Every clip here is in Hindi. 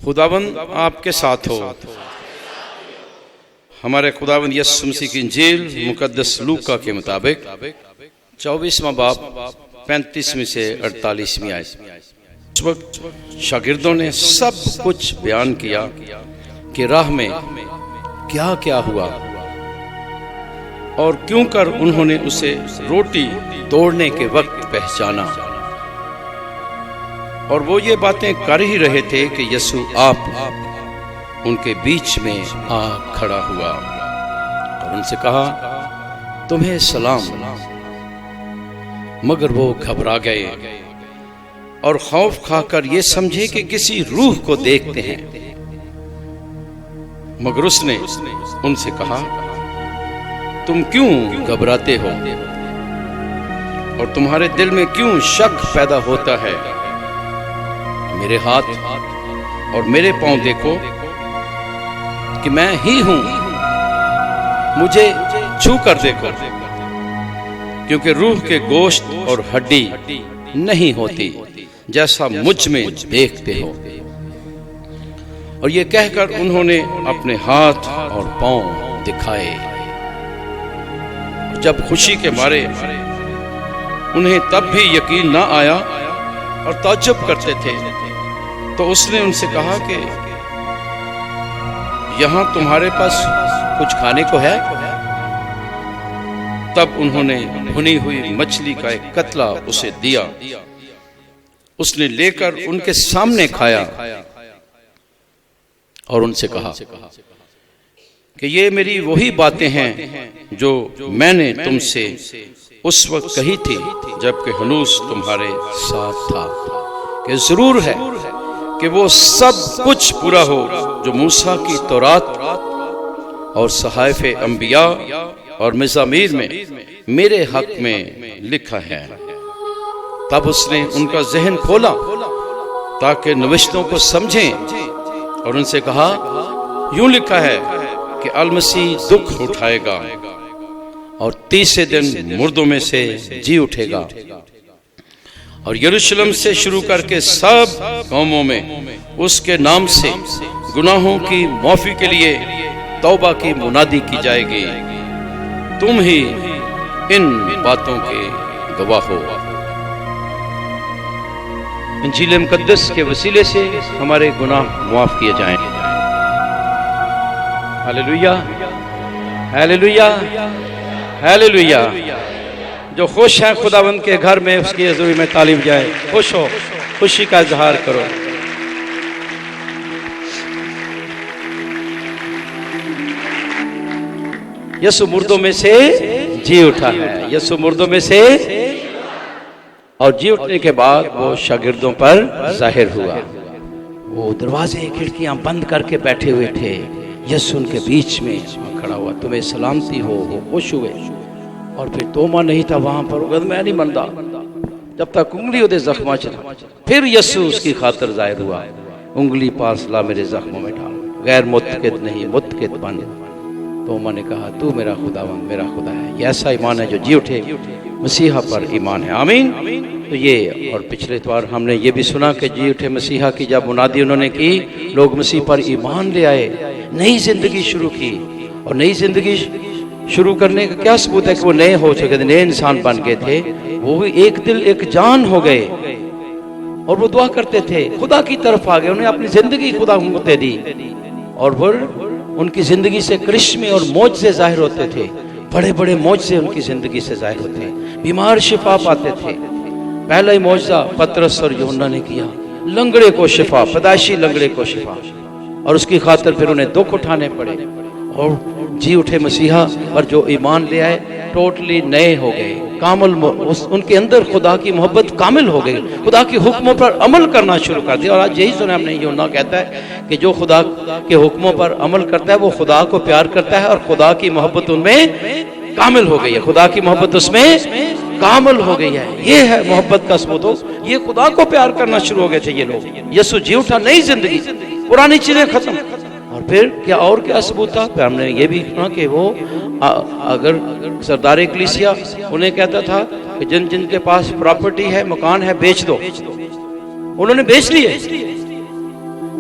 खुदावंद आपके साथ हो। हमारे खुदावंद यीशु मसीह की इंजील मुकद्दस लूका के मुताबिक 24वां बाब 35वीं से 48वीं आयत। उस वक्त शागिर्दों ने सब कुछ बयान किया कि राह में क्या क्या हुआ और क्यों कर उन्होंने उसे रोटी तोड़ने के वक्त पहचाना। और वो ये बातें कर ही रहे थे कि यीशु आप उनके बीच में आ खड़ा हुआ और उनसे कहा, तुम्हें सलाम। मगर वो घबरा गए और खौफ खाकर ये समझे कि किसी रूह को देखते हैं। मगर उसने उनसे कहा, तुम क्यों घबराते हो और तुम्हारे दिल में क्यों शक पैदा होता है? मेरे हाथ और मेरे पांव देखो कि मैं ही हूं, मुझे छू कर देखो, क्योंकि रूह के गोश्त और हड्डी नहीं होती जैसा मुझ में देखते हो। और ये कहकर उन्होंने अपने हाथ और पांव दिखाए। जब खुशी के मारे उन्हें तब भी यकीन ना आया और ताज्जुब करते थे, तो उसने उनसे कहा कि यहां तुम्हारे पास कुछ खाने को है? तब उन्होंने भुनी हुई मछली का एक कतला उसे दिया। उसने लेकर उनके सामने खाया और उनसे कहा कि ये मेरी वही बातें हैं जो मैंने तुमसे उस वक्त कही थी जबकि हनूस तुम्हारे साथ था, कि जरूर है कि वो सब कुछ पूरा हो जो मूसा की तौरात और सहाइफे अंबिया और मज़ामीर में मेरे हक में लिखा है। तब उसने उनका जहन खोला ताकि नविश्तों को समझें और उनसे कहा, यूं लिखा है कि अल मसीह दुख उठाएगा और तीसरे दिन मुर्दों में से जी उठेगा और यरूशलेम से शुरू करके सब कौमों में उसके नाम से गुनाहों की माफी के लिए तौबा की मुनादी की जाएगी। तुम ही इन बातों के गवाह हो। इंजील मुकद्दस के वसीले से हमारे गुनाह माफ किए जाएं। Hallelujah, hallelujah, hallelujah. जो खुश है खुदावंद के घर में, उसकी हज़ूरी में ताली बजाए। खुश हो, खुशी का इजहार करो। यीशु मुर्दों में से जी उठा है। यीशु मुर्दों में से और जी उठने के बाद वो शागिर्दों पर जाहिर हुआ। वो दरवाजे खिड़कियां बंद करके बैठे हुए थे। यीशु उनके बीच में खड़ा हुआ। तुम्हें सलामती हो। वो खुश हुए। और फिर तोमा नहीं था वहां पर, वो मैं नहीं मनता जब तक उंगली उदे जख्मा चला। फिर यीशु उसकी खातर जाहिर हुआ। उंगली पास ला, मेरे जख्मों में डाल, गैर मुत्किद नहीं मुत्किद बन। तोमा ने कहा, तू मेरा खुदावंद मेरा खुदा है। ये ऐसा ईमान है जो जी उठे, मसीहा पर ईमान है। आमीन। तो ये और पिछले बार हमने ये भी सुना कि जी उठे मसीहा की जब मुनादी उन्होंने की, लोग मसीह पर ईमान ले आए, नई जिंदगी शुरू की। और नई जिंदगी शुरू करने का क्या सबूत है कि वो नए हो चुके थे, नए इंसान बन गए थे। वो भी एक दिल एक जान हो गए और वो दुआ करते थे, खुदा की तरफ आ गए। उन्हें अपनी जिंदगी खुदा को दे दी और फिर उनकी जिंदगी से करिश्मे और मौजज़े जाहिर होते थे। बड़े बड़े मौजज़े उनकी जिंदगी से जाहिर होते। बीमार शिफा पाते थे। पहला ही मौजज़ा पतरस और यूहन्ना ने किया, लंगड़े को शिफा, पैदाइशी लंगड़े को शिफा। और उसकी खातिर फिर उन्हें दुख उठाने पड़े और जी उठे मसीहा पर जो ईमान ले आए, टोटली नए हो गए। कामिल उनके अंदर खुदा की मोहब्बत कामिल हो गई। खुदा के हुक्मों पर अमल करना शुरू कर दिया। और आज यही सुना हमने, यूहन्ना कहता है कि जो खुदा के हुक्मों पर अमल करता है वो खुदा को प्यार करता है और खुदा की मोहब्बत उनमें कामिल हो गई है। खुदा की मोहब्बत उसमें कामिल हो गई है। ये है मोहब्बत का सबूत। ये खुदा को प्यार करना शुरू हो गए थे ये लोग। यीशु जी उठा, नई जिंदगी, पुरानी चीजें खत्म। और फिर क्या और क्या सबूत था? फिर हमने ये भी सुना कि वो अगर सरदार कलीसिया उन्हें कहता था कि जिन जिन के पास प्रॉपर्टी है, मकान है, बेच दो। उन्होंने बेच लिए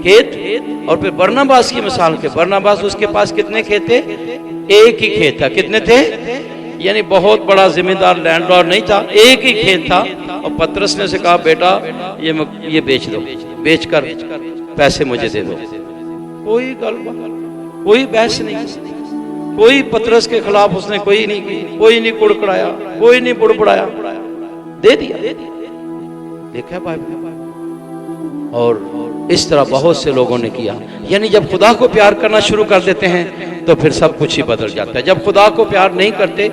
खेत। और फिर बरनबास की मिसाल के, बरनबास उसके पास कितने खेत थे? एक ही खेत था। कितने थे? यानी बहुत बड़ा जिम्मेदार लैंडलॉर्ड नहीं था, एक ही खेत था। और पतरस ने से कहा बेटा ये बेच दो, बेचकर पैसे मुझे दे दो। कोई गलबात, कोई बहस नहीं, कोई पतरस के खिलाफ उसने कोई नहीं की, कोई नहीं कुड़कुड़ाया, कोई नहीं बुड़बुड़ाया, दे दिया। देखा बाइबल। और इस तरह बहुत से लोगों ने किया। यानी जब खुदा को प्यार करना शुरू कर देते हैं तो फिर सब कुछ ही बदल जाता है। जब खुदा को प्यार नहीं करते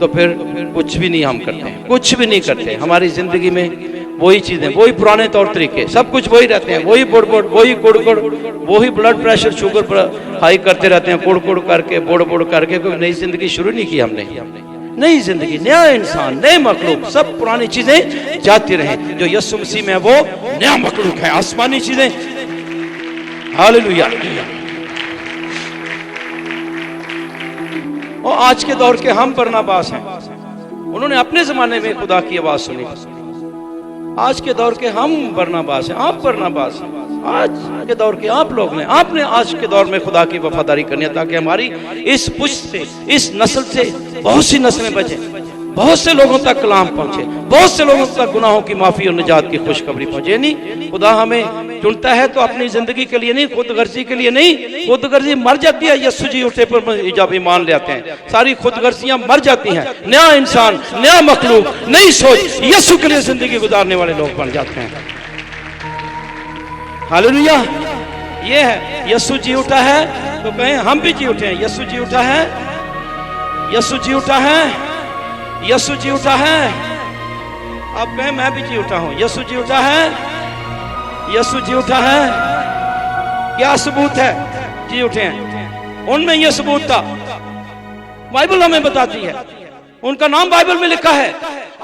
तो फिर कुछ भी नहीं हम करते हैं, कुछ भी नहीं करते। हमारी जिंदगी में वही चीजें, वही पुराने तौर तरीके, सब कुछ वही रहते हैं, वही बुड़बुड़, वही कुड़कुड़, वही ब्लड प्रेशर शुगर हाई करते रहते हैं, कुड़कुड़ करके, बुड़बुड़ करके। कोई नई जिंदगी शुरू नहीं की हमने। नई जिंदगी, नया इंसान, नए मखलूक, सब पुरानी चीजें जाती रहे। जो यीशु मसीह में है वो नया मखलूक है, आसमानी चीजें। हालेलुया। और आज के दौर के हम बरनबास हैं, उन्होंने अपने जमाने में खुदा की आवाज सुनी। आज के दौर के हम बरनबास हैं, आप बरनबास हैं। आज के दौर के आप लोग ने, आपने आज के दौर में खुदा की वफादारी करनी है, ताकि हमारी इस पुश्त से, इस नस्ल से बहुत सी नस्लें बचे, बहुत से लोगों तक कलाम पहुंचे, बहुत से लोगों तक गुनाहों की माफी और निजात की खुशखबरी पहुंचे। नहीं, खुदा हमें चुनता है तो अपनी जिंदगी के लिए नहीं, खुदगर्जी के लिए नहीं। खुदगर्जी मर जाती है यीशु जी उठे पर जब ईमान ले आते हैं, सारी खुदगर्जियां मर जाती हैं। नया इंसान, नया मखलूक, नई सोच, यीशु के लिए जिंदगी गुजारने वाले लोग बन जाते हैं। हालेलुया। ये है, यीशु जी उठा है तो कहें हम भी जी उठे हैं। यीशु जी उठा है, यीशु जी उठा है, यीशु जी उठा है। आप कहें मैं भी जी उठा हूं। यीशु जी उठा है, यीशु जी उठा है। क्या सबूत है? जी उठे हैं। उनमें यह सबूत था, बाइबल हमें बताती है। उनका नाम बाइबल में लिखा है,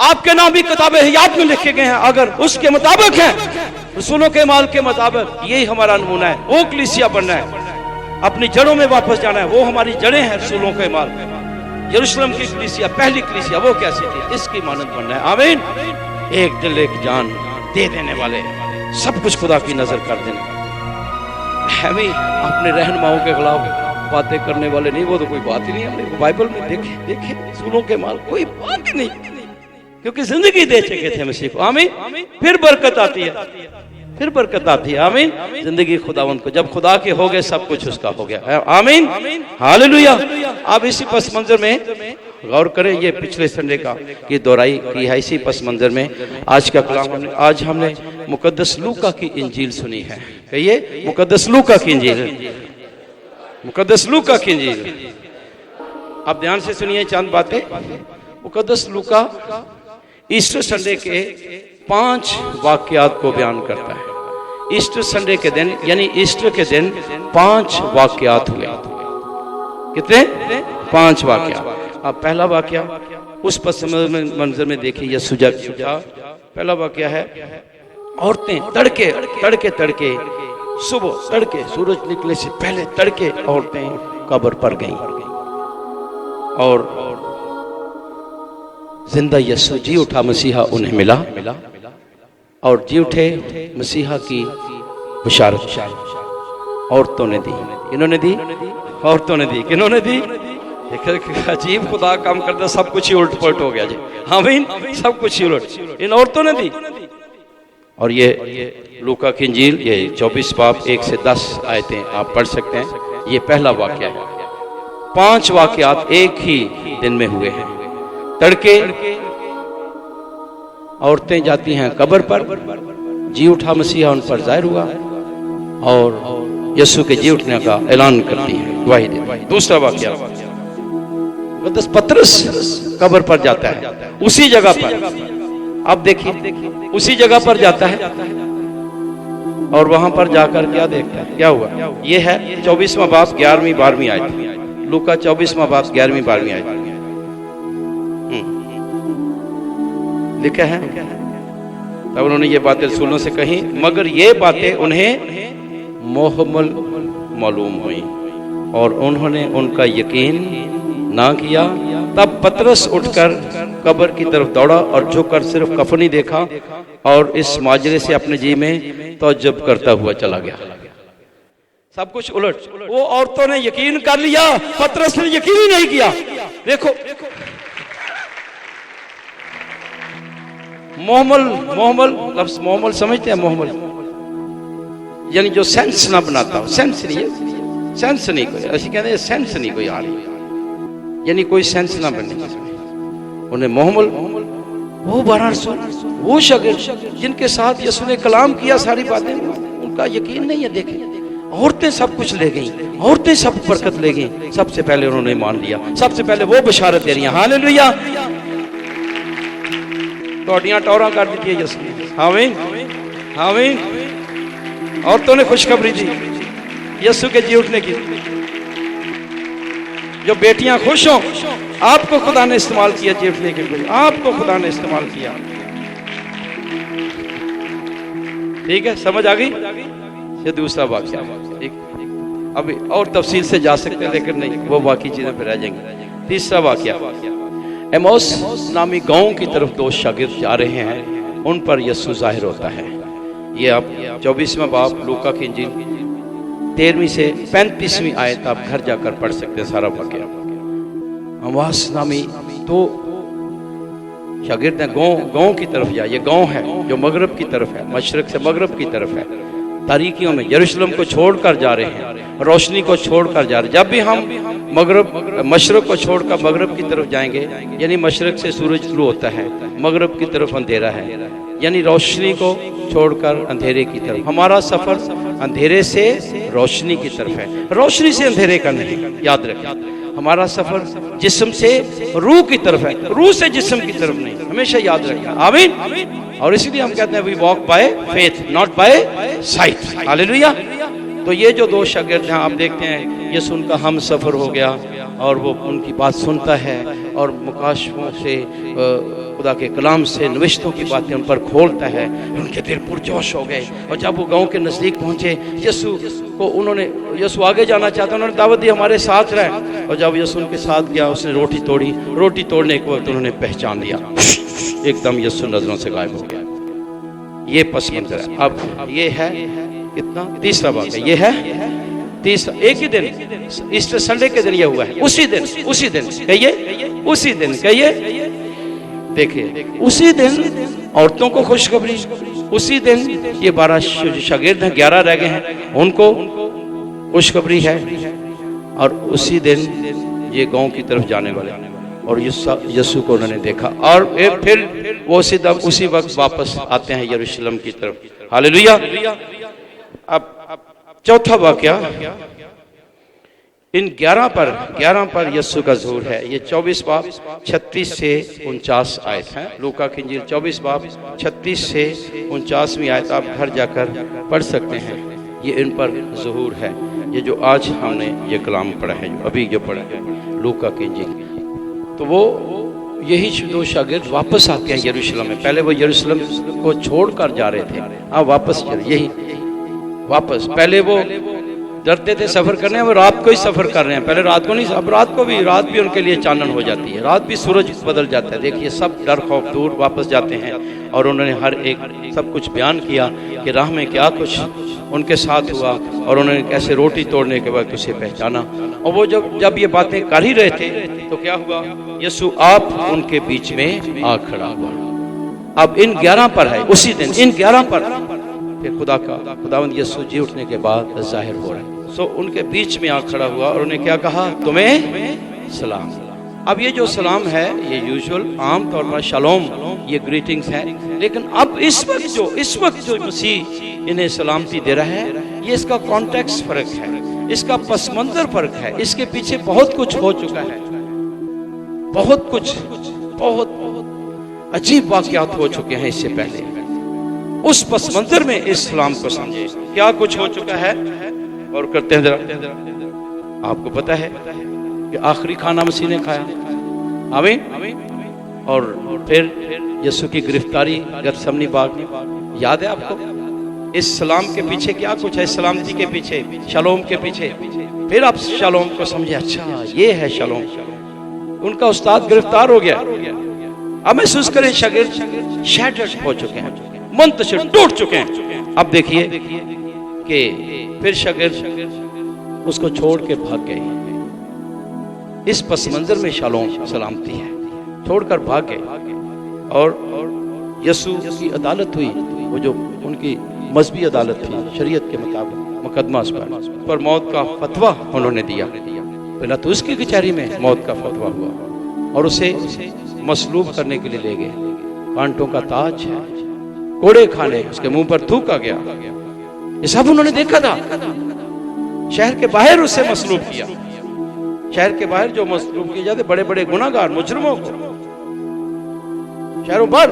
आपके नाम भी किताब हयात में लिखे गए हैं। अगर उसके मुताबिक है, रसूलों के माल के मुताबिक, यही हमारा नमूना है। वो कलीसिया बनना है, अपनी जड़ों में वापस जाना है। वो हमारी जड़ें हैं रसूलों के माल। यरूशलेम की कलीसिया, पहली कलीसिया वो कैसी थी, इसकी मानद बनना है। आमीन। एक दिल एक जान दे देने वाले, सब कुछ खुदा की नजर कर देने। हमें अपने रहनुमाओं के खिलाफ बातें करने वाले नहीं, वो तो कोई बात ही नहीं। हमने बाइबल में देखे रसूलों के माल, कोई बात ही नहीं, क्योंकि जिंदगी दे चुके थे मसीह को। आमीन। फिर बरकत आती है, फिर बरकत आती है। आमीन। जिंदगी खुदावंद को, जब खुदा के हो गए सब कुछ उसका हो गया। आमीन। हालेलुया। अब इसी पस मंजर में गौर करें, ये पिछले संडे का की दोहराई की है। इसी पस मंजर में आज का कलाम आज हमने मुकद्दस लूका की इंजील सुनी है। कहिए मुकद्दस लूका की इंजील, मुकद्दस लूका की इंजील। आप ध्यान से सुनिए चंद बातें। मुकद्दस लूका ईस्टर संडे के 5 वाक्यात को बयान करता है। ईस्टर संडे के दिन, यानी ईस्टर के दिन 5 वाक्यात हुए। कितने? 5 वाक्यात। अब पहला वाक्या उस पस मंजर में देखिए, यीशु जब उठा, पहला वाक्या है, औरतें तड़के तड़के तड़के, सुबह तड़के, सूरज निकले से पहले तड़के औरतें कब्र पर गईं और जिंदा यीशु जी उठा मसीहा उन्हें मिला और जी उठे मसीहा की बशारत औरतों ने दी। किन्होंने दी? औरतों ने दी। किन्होंने दी? अजीब खुदा काम करता, सब कुछ ही उल्ट पलट हो गया जी। आमीन। सब कुछ ही उलट इन औरतों ने दी। और ये लूका की इंजील, ये 24 बाब 1 से 10 आयतें आप पढ़ सकते हैं। ये पहला वाक्य है। 5 वाक्यात एक ही दिन में हुए हैं। तड़के औरतें जाती हैं कब्र पर, जी उठा मसीहा उन पर जाहिर हुआ और यीशु के जी उठने का ऐलान करती हैं, गवाही देती हैं। दूसरा वाक्य पतरस कब्र पर जाता है, उसी जगह पर। अब देखिए, उसी जगह पर जाता है और वहां पर जाकर क्या देखता है? क्या हुआ? ये है 24वां बाब 11वीं 12वीं आयत। लूका 24वां बाब 11वीं 12वीं आयत लिखा है। तब उन्होंने ये बातें रसूलों से कही, मगर ये बातें उन्हें मोहम्मल मालूम हुई और उन्होंने उनका यकीन ना किया। तब पतरस उठकर कब्र की तरफ दौड़ा और झुककर सिर्फ कफनी देखा और इस माजरे से अपने जी में तौज्जुब करता हुआ चला गया। सब कुछ उलट। वो औरतों ने यकीन कर लिया, पतरस ने यकीन ही नहीं किया। देखो मोहम्मल, मोहम्मल लफ्ज मोहम्मल समझते हैं? मोहम्मल यानी जो सेंस ना बनाता हो। सेंस नहीं है, सेंस नहीं कोई, ऐसी कहते हैं सेंस नहीं कोई आ रही, यानी कोई सेंस ना बनने जिसमें। उन्हें मोहम्मल, वो 1200 वो शागिर्द जिनके साथ यीशु ने कलाम किया, सारी बातें, उनका यकीन नहीं है। देखें औरतें सब कुछ ले गई, औरतें सब बरकत ले गई। सबसे पहले उन्होंने मान लिया, सबसे पहले वो बशारत दे रही हैं, हालेलुया। तोड़ियां टौरा कर दी थी यीशु ने, आमीन आमीन। औरतों ने खुशखबरी दी यीशु के जी उठने की। जो बेटियां खुश हों, आपको खुदा ने इस्तेमाल किया जी उठने के लिए, आपको खुदा ने इस्तेमाल किया। ठीक है, समझ आ गई? ये दूसरा वाक्य। ठीक, अभी और तफसील से जा सकते हैं लेकिन नहीं, वो बाकी चीजें फिर रह जाएंगी। तीसरा वाक्य, एमोस नामी गांव की तरफ 2 शागिर्द जा रहे हैं, उन पर यीशु जाहिर होता है। ये आप 24वां बाब लूका की इंजील 13वीं से 35वीं आयत आप घर जाकर पढ़ सकते हैं सारा वाक्य। एमोस नामी 2 शागिर्द हैं, गांव की तरफ जा। ये गांव है जो मगरब की तरफ है, मशरक से मगरब की तरफ है। तारीकियों में यरूशलेम को छोड़कर जा रहे हैं, रोशनी को छोड़कर जा रहे हैं। जब भी हम मशरक को छोड़कर मगरब की तरफ जाएंगे, यानी मशरक से सूरज शुरू होता है, मगरब की तरफ अंधेरा है, यानी रोशनी को छोड़कर अंधेरे की तरफ। हमारा सफर अंधेरे से रोशनी की तरफ है, रोशनी से अंधेरे का नहीं, याद रखें। हमारा सफर जिस्म से रूह की तरफ है, रूह से जिस्म की तरफ नहीं, हमेशा याद रखें, आमीन। और इसीलिए हम कहते हैं we walk by faith not by sight, hallelujah. तो ये जो 2 शागिर्द हैं, आप देखते हैं यीशु उनका हम सफर हो गया और वो उनकी बात सुनता है और मुकाशफों से, खुदा के कलाम से, नविश्तों की बातें उन पर खोलता है। उनके दिल पुरजोश हो गए और जब वो गांव के नज़दीक पहुंचे, यीशु आगे जाना चाहता, उन्होंने दावत दी हमारे साथ रहे। और जब यीशु उनके साथ गया, उसने रोटी तोड़ी, रोटी तोड़ने के वक्त उन्होंने पहचान लिया, एकदम यीशु नजरों से गायब हो गया। ये पस मंजर है। अब ये है कितना, तीसरा बात है, ये है तीसरा। एक ही दिन, ईस्टर संडे के दिन ये हुआ है, उसी दिन कहिए, उसी दिन कहिए। देखिए उसी दिन औरतों को खुशखबरी, उसी दिन ये 12 शागिर्द हैं, 11 रह गए हैं, उनको खुशखबरी है। और उसी दिन ये गांव की तरफ जाने वाले, और यीशु को उन्होंने देखा और फिर वो उसी वक्त वापस आते हैं यरूशलेम की तरफ, हालेलुया। अब चौथा वाक्या, इन 11 पर यीशु का ज़हूर है। ये 24 बाब 36 से 49 आयत है, लूका की इंजील 24 बाब 36 से 49वीं आयत आप घर जाकर पढ़ सकते हैं। ये इन पर ज़हूर है, ये जो आज हमने ये कलाम पढ़ा है, जो अभी जो पढ़ा है लूका की इंजील। तो वो यही 2 शागिर्द वापस आते हैं यरूशलेम में। पहले वो यरूशलेम को छोड़कर जा रहे थे, अब वापस यही वापस। पहले वो डरते थे सफर करने, वो रात को ही सफर कर रहे हैं, पहले रात को नहीं, अब रात भी उनके लिए चानन हो जाती है, रात भी सूरज बदल जाता है। देखिए सब डर खौफ दूर वापस जाते हैं और उन्होंने हर एक सब कुछ बयान किया कि राह में क्या कुछ उनके साथ हुआ और उन्होंने कैसे रोटी तोड़ने के बाद उसे पहचाना। और वो जब ये बातें कर ही रहे थे तो क्या हुआ, यीशु आप उनके बीच में आ खड़ा हुआ। अब इन 11 पर है, उसी दिन इन 11 पर फिर खुदावंद यीशु जी उठने के बाद जाहिर हो रहा है। सो उनके बीच में आ खड़ा हुआ और उन्हें क्या कहा, तुम्हें सलाम। अब ये जो सलाम है ये यूजुअल आम तौर पर शलोम, ये ग्रीटिंग्स है, लेकिन अब इस वक्त जो मसीह इन्हें सलामती दे रहा है, ये इसका कॉन्टेक्स्ट फर्क है, इसका पस मंजर फर्क है, इसके पीछे बहुत कुछ हो चुका है, बहुत अजीब वाकयात हो चुके हैं इससे पहले। उस पस मंजर में इस सलाम को समझे, क्या कुछ हो चुका है और करते हैं जरा। आपको पता है कि आखिरी खाना मसीह ने खाया, आमीन। और फिर यीशु की गिरफ्तारी गतसमनी बाग, याद है आपको? इस सलाम के पीछे क्या कुछ है, सलामती के पीछे, शलोम के पीछे। फिर आप शलोम को समझे, अच्छा ये है शलोम। उनका उस्ताद गिरफ्तार हो गया, अब महसूस करें शागिर्द शैटर्ड हो चुके हैं, मुंतशिर टूट चुके हैं। अब देखिए कि फिर शागिर्द उसको छोड़ के भाग गए। इस पस मंजर में शालोम सलामती है, छोड़कर भाग गए। और यसू की अदालत हुई, वो जो उनकी मजहबी अदालत थी, शरीयत के मुताबिक मुकदमा उस पर मौत का फतवा उन्होंने दिया। पहला तो उसकी कचहरी में मौत का फतवा हुआ और उसे मसलूब करने के लिए ले गए। कांटों का ताज है, कोड़े खाने, उसके मुंह पर थूका गया, ये सब उन्होंने देखा था। शहर के बाहर उसे मसलूब किया। शहर के बाहर जो मसलूब किए जाते बड़े बड़े गुनाहगार मुजरिमों को शहरों पर,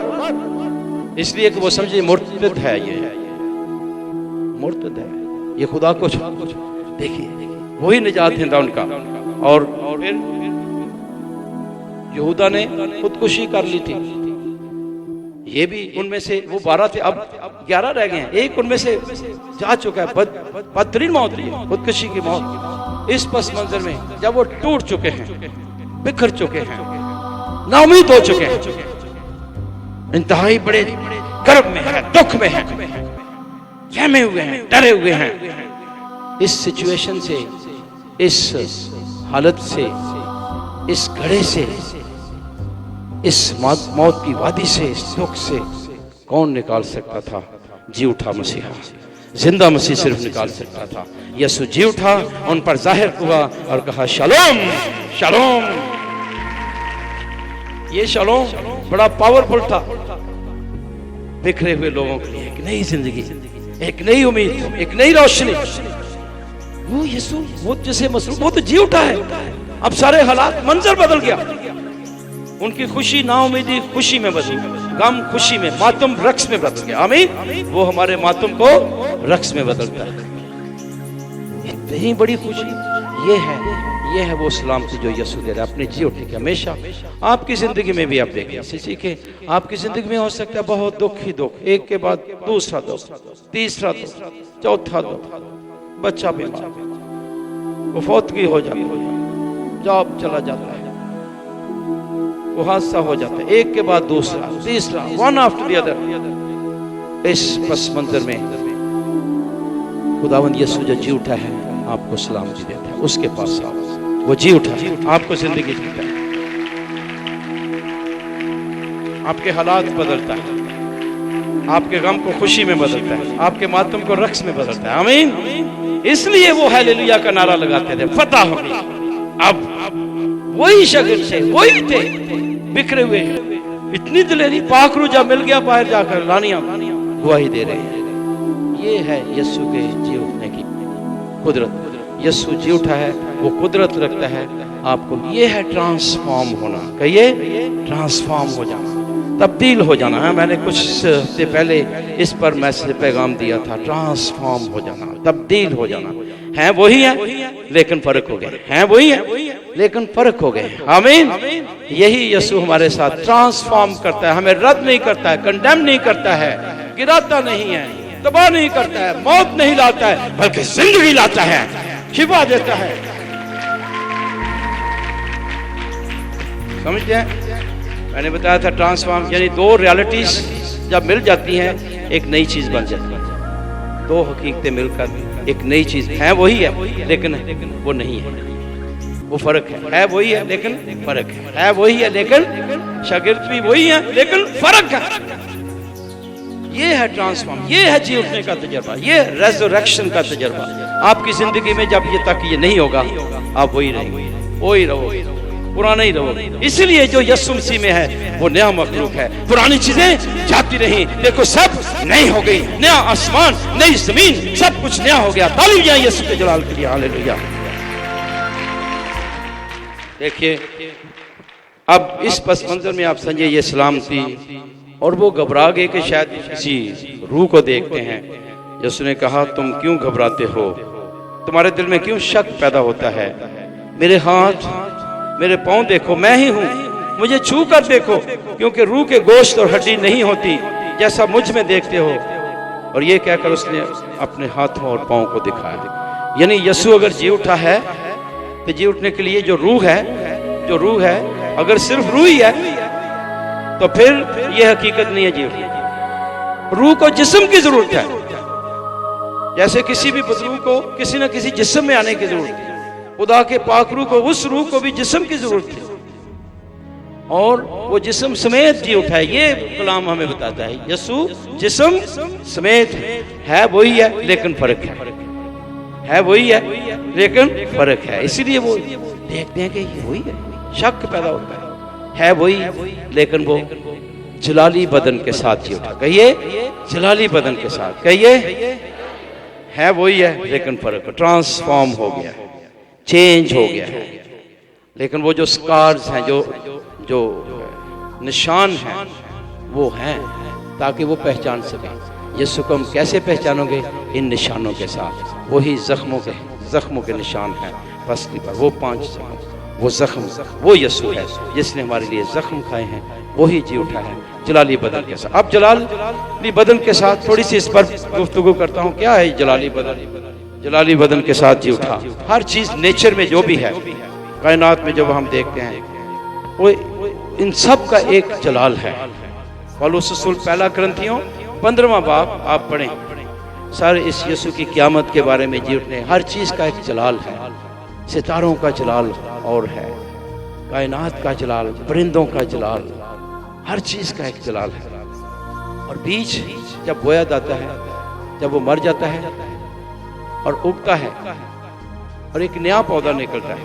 इसलिए कि वो समझे मुर्तद है, ये मुर्तद है, ये खुदा को देखिए, वही निजात हिंदा उनका। और फिर यहूदा ने खुदकुशी कर ली थी। ये भी उनमें से वो 12 थे, अब 11 रह गए हैं। एक उनमें से जा चुका है, बदतरीन मौत हुई, खुदकुशी की मौत। इस पस मंजर में जब वो टूट चुके हैं, बिखर चुके हैं, नाउमीद हो चुके हैं, इंतहाई बड़े गर्व में है, दुख में है, सहमे हुए हैं, डरे हुए हैं, इस सिचुएशन से, इस हालत से, इस घड़े से, इस मौत की वादी से, इस दुख से कौन निकाल सकता था? जी उठा मसीहा, जिंदा मसीह सिर्फ निकाल सकता था। यसु जी उठा, उन पर जाहिर हुआ और कहा शालोम शालोम। ये शालोम बड़ा पावरफुल था बिखरे हुए लोगों के लिए। एक नई जिंदगी, एक नई उम्मीद, एक नई रोशनी। वो यसु, वो जिसे मसरूफ, वो तो जी उठा है। अब सारे हालात, मंजर बदल गया। उनकी खुशी नाउमीदी खुशी में बदल गई, गम खुशी में, मातम रक्स में बदल गया। आमीन। वो हमारे मातम को रक्स में बदलता है। इतनी बड़ी खुशी ये है वो सलामती जो यसू दे रहा है अपने जी उठने की। हमेशा आपकी जिंदगी में भी आप देखिए, सीखे, आपकी जिंदगी में हो सकता है बहुत दुख ही दुख, एक के बाद दूसरा दुख, तीसरा दुख, चौथा दुख, बच्चा बीमार, वो फौतगी हो जाती है, जॉब चला जाता है, वो हादसा हो जाता है, एक के बाद दूसरा, तीसरा, वन आफ्टर द अदर। इस पस मंजर में खुदावंद यसू जो जी उठा है आपको सलामती देता है। उसके पास आओ, वो जी उठा है, आपको जिंदगी देता है, आपके हालात बदलता है, आपके गम को खुशी में बदलता है, आपके मातम को रक्स में बदलता है। आमीन। इसलिए वो हालेलुया का नारा लगाते थे, फतह हो गई। अब वही शागिर्द थे, वही थे बिखरे हुए, इतनी दिलेरी, पाखरू जब मिल गया बाहर जाकर, लानिया गवाही दे रहे हैं। ये है यीशु के जी उठने की कुदरत। यीशु जी उठा है, वो कुदरत रखता है आपको। ये है ट्रांसफॉर्म होना, कहिए ट्रांसफॉर्म हो जाना, तब्दील हो जाना है। मैंने कुछ से पहले इस पर मैसेज पैगाम दिया था, ट्रांसफॉर्म हो जाना, तब्दील हो जाना। हैं वही है लेकिन फर्क हो गए, हैं वही है लेकिन फर्क हो गए। आमीन। यही यीशु हमारे साथ ट्रांसफॉर्म करता है, हमें रद्द नहीं करता है, कंडेम नहीं करता है, गिराता नहीं है, तबाह नहीं करता है, मौत नहीं लाता है, बल्कि जिंदगी लाता है, शिफा देता है। समझते हैं? मैंने बताया था ट्रांसफॉर्म यानी दो रियलिटीज जब मिल जाती हैं एक नई चीज बन जाती है। दो हकीकतें मिलकर एक नई चीज है, वही है लेकिन वो नहीं है, वो फर्क है वही है लेकिन फर्क है वही है लेकिन शागिर्द भी वही है लेकिन फर्क है। ये है ट्रांसफॉर्म, ये है जी उठने का तजर्बा, ये रेजरेक्शन का तजर्बा। आपकी जिंदगी में जब ये तक ये नहीं होगा, आप वही रहेंगे, वही रहोगे, पुराना ही रहोगे। इसलिए जो यीशु मसीह में है वो नया मखलूक है। पुरानी चीजें जाती रही, देखो सब नई हो गई, नया आसमान, नई जमीन, सब कुछ नया हो गया। तालियां यीशु के जलाल के लिए, हालेलुया। देखिए अब इस पस मंजर में आप समझिए ये सलामती, और वो घबरा गए कि शायद किसी रूह को देखते हैं। यीशु ने कहा तुम क्यों घबराते हो, तुम्हारे दिल में क्यों शक पैदा होता है? मेरे हाथ मेरे पांव देखो, मैं ही हूं, मुझे छू कर देखो, क्योंकि रूह के गोश्त और हड्डी नहीं होती जैसा मुझ में देखते हो। और ये कहकर उसने अपने हाथों और पांव को दिखाया। यानी यीशु अगर जी उठा है तो जी उठने के लिए जो रूह है अगर सिर्फ रूह ही है तो फिर यह हकीकत नहीं है जी उठने। रूह को जिस्म की जरूरत है, जैसे किसी भी बुजुर्ग को किसी न किसी जिस्म में आने की जरूरत थी, खुदा के पाक रूह को, उस रूह को भी जिस्म की जरूरत थी, और वो जिस्म समेत जी उठा है। ये कलाम हमें बताता है यीशु जिस्म समेत है वही है, लेकिन फर्क है वही है, लेकिन फर्क है। इसीलिए वो देखते हैं कि ये वही है, शक पैदा होता है वही, लेकिन वो जलाली बदन के साथ जी उठा। कहिए जलाली बदन के साथ, कहिए है वही है, लेकिन फर्क, ट्रांसफॉर्म हो गया, चेंज हो गया है। लेकिन वो जो स्कार्स हैं, जो निशान हैं, वो हैं ताकि वो पहचान सके। यीशु को हम कैसे पहचानोगे? इन निशानों के साथ। वही जख्मों के निशान हैं पसली पर, वो 5 जख्म, वो जख्म, वो यीशु है जिसने हमारे लिए जख्म खाए हैं, वही जी उठा है जलाली बदन के साथ। अब जलाली बदन के साथ थोड़ी सी इस पर गुफ्तगू करता हूँ। क्या है जलाली बदन? जलाली बदन के साथ जी उठा, हर चीज नेचर में जो भी है, कायनात में जब हम देखते हैं, वो इन सब का एक जलाल है। पौलुस रसूल पहला कुरिन्थियों 15वां बाब आप पढ़ें, सर इस यीशु की क़यामत के बारे में जी उठने, हर चीज का एक जलाल है। सितारों का जलाल और है, कायनात का जलाल, परिंदों का जलाल, हर चीज का एक जलाल है। और बीज जब बोया जाता है, जब वो मर जाता है और उगता है और एक नया पौधा निकलता है,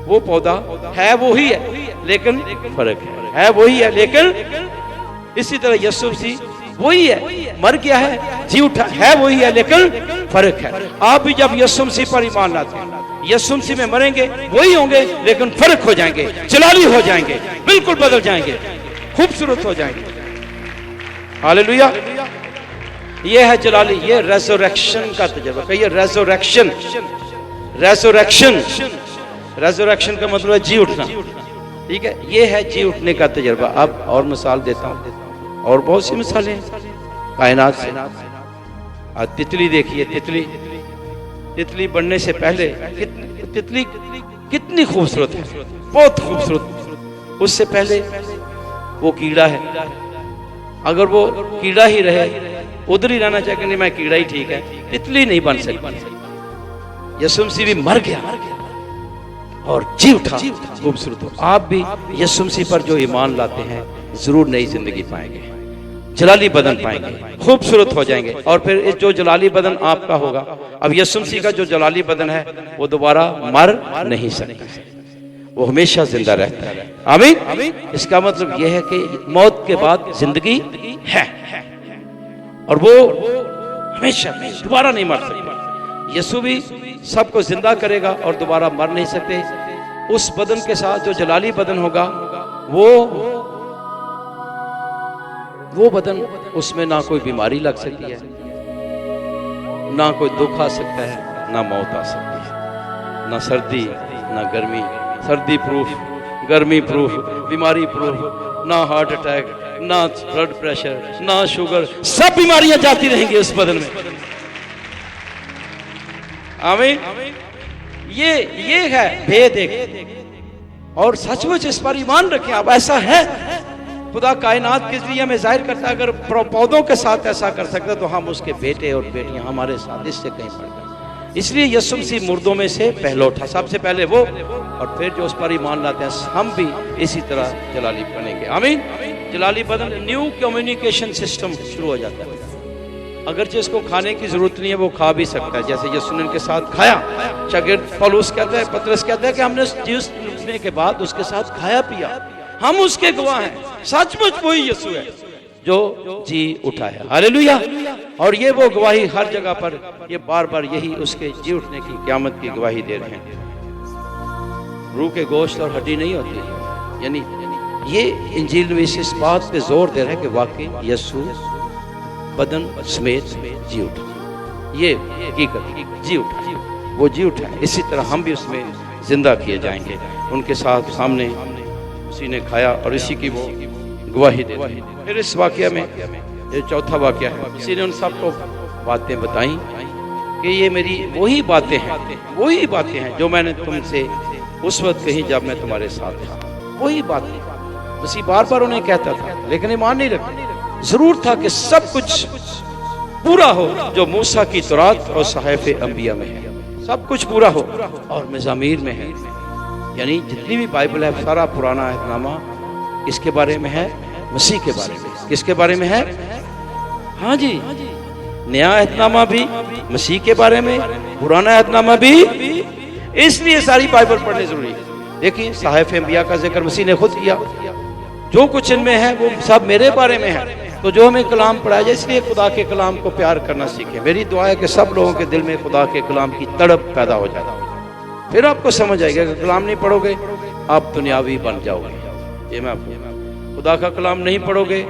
वो पौधा है वो ही है, लेकिन फर्क है वही है, लेकिन इसी तरह यीशु मसीह वही है, मर गया है, जी उठा है वही है, लेकिन फर्क है। आप भी जब यीशु मसीह पर ईमान लाते हैं, यीशु मसीह में मरेंगे, वही होंगे, लेकिन फर्क हो जाएंगे, जलाली हो जाएंगे, बिल्कुल बदल जाएंगे, खूबसूरत हो जाएंगे। हालेलुया। ये है जलाली, ये रेज़रेक्शन का तजुर्बा। कहिए रेज़रेक्शन। रेज़रेक्शन का मतलब है जी उठना, ठीक है। ये है जी उठने का तजुर्बा। अब और मिसाल देता हूँ, और बहुत सी मिसालें कायनात से। तितली देखिए, तितली बनने से पहले तितली कितनी खूबसूरत है, बहुत खूबसूरत। उससे पहले वो कीड़ा है, अगर वो कीड़ा ही रहे, उधर ही रहना चाहिए, नहीं मैं कीड़ा ही ठीक है, तितली नहीं बन सकती। यीशु मसीह भी मर गया और जी उठा, खूबसूरत हो। आप भी यीशु मसीह पर जो ईमान लाते हैं, जरूर नई जिंदगी पाएंगे, जलाली बदन पाएंगे, खूबसूरत हो जाएंगे। और फिर जो जलाली बदन आपका होगा, अब यीशु मसीह का जो जलाली बदन है, वो दोबारा मर नहीं सकता, वो हमेशा जिंदा रहता है। आमीन। इसका मतलब यह है कि मौत के बाद जिंदगी है, और वो हमेशा दोबारा नहीं मर सकता। यीशु भी सबको जिंदा करेगा और दोबारा मर नहीं सकते। उस बदन के साथ जो जलाली बदन होगा, वो बदन, उसमें ना कोई बीमारी लग सकती है, ना कोई दुख आ सकता है, ना मौत आ सकती है, ना सर्दी ना गर्मी, सर्दी प्रूफ, गर्मी प्रूफ, बीमारी प्रूफ, ना हार्ट अटैक, ना ब्लड प्रेशर, ना शुगर, सब बीमारियां जाती रहेंगी उस बदन में। आमीन। ये है भेद एक, और सचमुच इस पर ईमान रखें आप। ऐसा है, खुदा कायनात के जरिए हमें जाहिर करता है। अगर पौधों के साथ ऐसा कर सकता तो हम उसके बेटे और बेटियां हमारे साथ इससे कहीं बढ़कर। इसलिए यीशु मसीह मुर्दों में से पहले उठा, सबसे पहले वो, और फिर जो उस पर ईमान लाते हैं, हम भी इसी तरह जलाली बनेंगे। आमीन। जलाली बदन, न्यू कम्युनिकेशन सिस्टम शुरू हो जाता है। अगरचे इसको खाने की जरूरत नहीं है, वो खा भी सकता है। जैसे यीशु ने इनके साथ खाया, शागिर्द पौलुस कहता है, पतरस कहता है कि हमने जीवस उठने के बाद उसके साथ खाया पिया, हम उसके गवाह हैं। सचमुच वही यीशु है जो जी उठा है। हालेलुया। और ये वो गवाही हर जगह पर, ये बार बार यही उसके जी उठने की, क़यामत की गवाही दे रहे हैं। रूह के गोश्त और हड्डी नहीं होती, यानी ये इंजील में इस बात पे जोर दे रहा है कि वाकई यीशु बदन समेत जी उठा, ये हकीकत, जी उठा, वो जी उठा है। इसी तरह हम भी उसमें जिंदा किए जाएंगे, उनके साथ सामने उसी ने खाया और इसी की वो गवाही दे। फिर इस वाकया में, ये चौथा वाकया है, इसी ने उन सबको बातें बताई कि ये मेरी वही बातें हैं जो मैंने तुमसे उस वक्त कही जब मैं तुम्हारे साथ था। वही बातें उसी बार बार उन्हें कहता था, लेकिन ईमान नहीं रखते। जरूर था कि सब कुछ पूरा हो जो मूसा की तौरात और सहाइफ अंबिया में है, सब कुछ पूरा हो और मज़ामीर में है। यानी जितनी भी बाइबल है सारा पुराना अहदनामा किसके बारे में है? मसीह के बारे में। किसके बारे में है? हाँ जी, नया अहदनामा भी मसीह के बारे में, पुराना अहदनामा भी। इसलिए सारी बाइबल पढ़नी जरूरी है। देखिए सहाइफ अंबिया का जिक्र मसीह ने खुद किया, जो कुछ इनमें है वो सब मेरे बारे में है। तो जो हमें कलाम पढ़ाया जाए, इसलिए खुदा के कलाम को प्यार करना सीखें। मेरी दुआ है कि सब लोगों के दिल में खुदा के कलाम की तड़प पैदा हो जाए। फिर आपको समझ आएगा कि कलाम नहीं पढ़ोगे आप दुनियावी बन जाओगे। ये मैं आपको, खुदा का कलाम नहीं पढ़ोगे